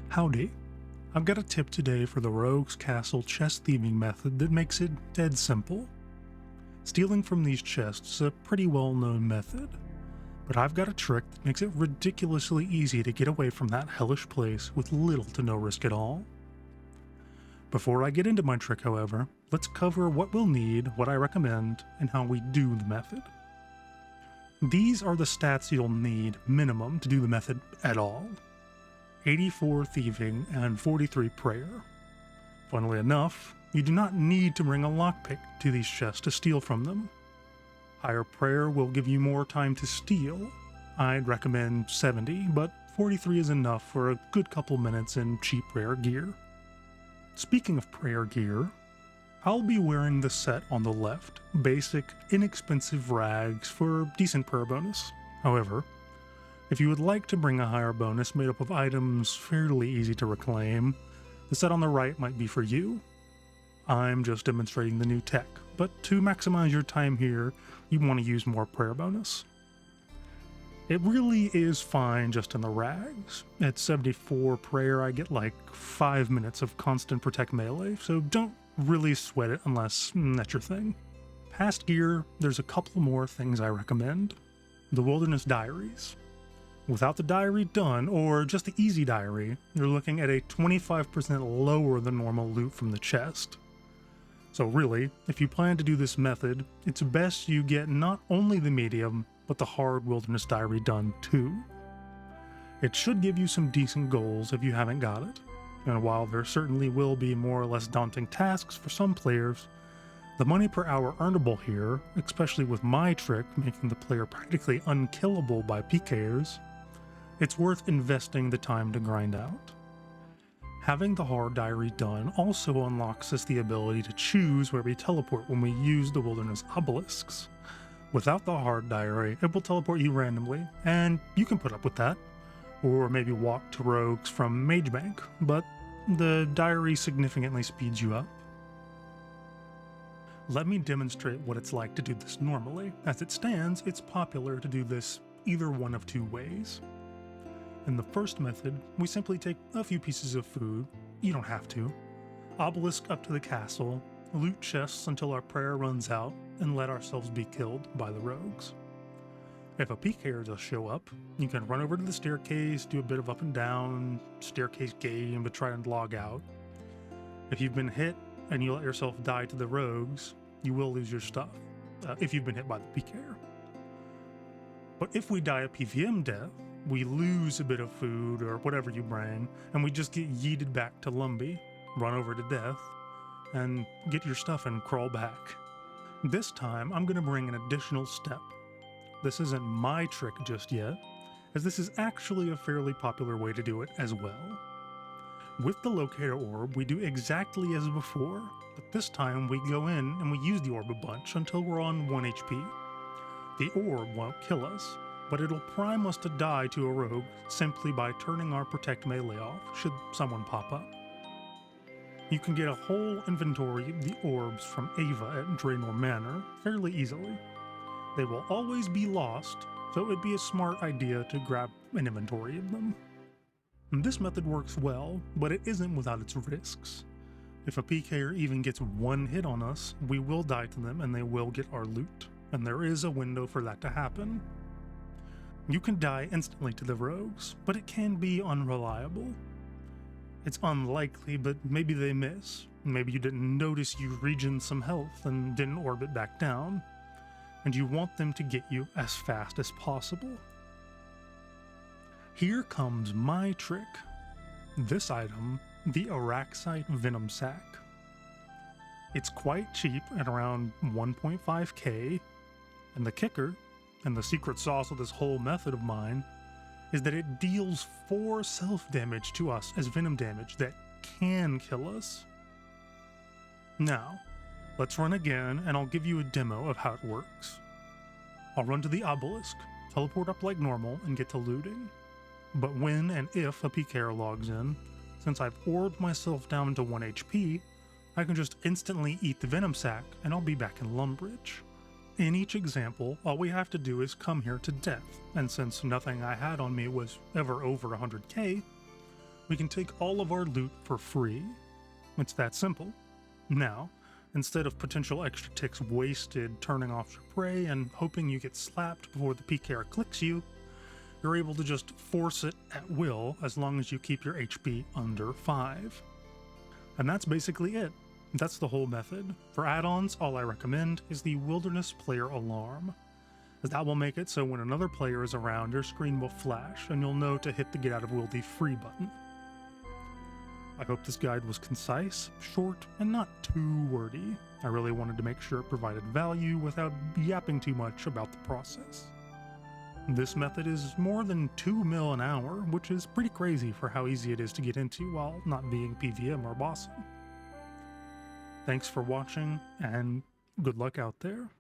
Howdy. I've got a tip today for the Rogue's Castle chest thieving method that makes it dead simple. Stealing from these chests is a pretty well-known method, but I've got a trick that makes it ridiculously easy to get away from that hellish place with little to no risk at all. Before I get into my trick, however, let's cover what we'll need, what I recommend, and how we do the method. These are the stats you'll need minimum to do the method at all. 84 thieving and 43 prayer. Funnily enough, you do not need to bring a lockpick to these chests to steal from them. Higher prayer will give you more time to steal. I'd recommend 70, but 43 is enough for a good couple minutes in cheap prayer gear. Speaking of prayer gear, I'll be wearing the set on the left, basic, inexpensive rags for decent prayer bonus. However, if you would like to bring a higher bonus made up of items fairly easy to reclaim, the set on the right might be for you. I'm just demonstrating the new tech, but to maximize your time here, you want to use more prayer bonus. It really is fine just in the rags. At 74 prayer, I get like 5 minutes of constant protect melee, so don't really sweat it unless that's your thing. Past gear, there's a couple more things I recommend. The Wilderness Diaries. Without the diary done, or just the easy diary, you're looking at a 25% lower than normal loot from the chest. So really, if you plan to do this method, it's best you get not only the medium, but the hard Wilderness Diary done too. It should give you some decent goals if you haven't got it, and while there certainly will be more or less daunting tasks for some players, the money per hour earnable here, especially with my trick making the player practically unkillable by pkers, it's worth investing the time to grind out. Having the hard diary done also unlocks us the ability to choose where we teleport when we use the wilderness obelisks. Without the hard diary, it will teleport you randomly, and you can put up with that, or maybe walk to rogues from Mage Bank, but the diary significantly speeds you up. Let me demonstrate what it's like to do this normally. As it stands, it's popular to do this either one of two ways. In the first method, we simply take a few pieces of food, you don't have to, obelisk up to the castle, loot chests until our prayer runs out, and let ourselves be killed by the rogues. If a pker does show up, you can run over to the staircase, do a bit of up and down, staircase game to try and log out. If you've been hit and you let yourself die to the rogues, you will lose your stuff, if you've been hit by the pker. But if we die a PVM death, we lose a bit of food or whatever you bring, and we just get yeeted back to Lumbee, run over to death, and get your stuff and crawl back. This time, I'm going to bring an additional step. This isn't my trick just yet, as this is actually a fairly popular way to do it as well. With the locator orb, we do exactly as before, but this time we go in and we use the orb a bunch until we're on 1 HP. The orb won't kill us, but it'll prime us to die to a rogue simply by turning our protect melee off should someone pop up. You can get a whole inventory of the orbs from Ava at Draenor Manor fairly easily. They will always be lost, so it would be a smart idea to grab an inventory of them. This method works well, but it isn't without its risks. If a pker even gets one hit on us, we will die to them and they will get our loot, and there is a window for that to happen. You can die instantly to the rogues, but it can be unreliable. It's unlikely, but maybe they miss. Maybe you didn't notice you regen some health and didn't orb it back down, and you want them to get you as fast as possible. Here comes my trick. This item, the Araxite Venom Sac. It's quite cheap at around 1.5k, and the kicker, and the secret sauce of this whole method of mine, is that it deals 4 self-damage to us as venom damage that can kill us. Now, let's run again and I'll give you a demo of how it works. I'll run to the obelisk, teleport up like normal, and get to looting. But when and if a pker logs in, since I've orbed myself down to 1 HP, I can just instantly eat the venom sac and I'll be back in Lumbridge. In each example, all we have to do is come here to death, and since nothing I had on me was ever over 100k, we can take all of our loot for free. It's that simple. Now, instead of potential extra ticks wasted turning off your prey and hoping you get slapped before the PKer clicks you, you're able to just force it at will as long as you keep your HP under 5. And that's basically it. That's the whole method. For add-ons, all I recommend is the Wilderness Player Alarm, as that will make it so when another player is around, your screen will flash and you'll know to hit the Get Out of Wildy free button. I hope this guide was concise, short, and not too wordy. I really wanted to make sure it provided value without yapping too much about the process. This method is more than 2 mil an hour, which is pretty crazy for how easy it is to get into while not being PVM or bossing. Thanks for watching, and good luck out there.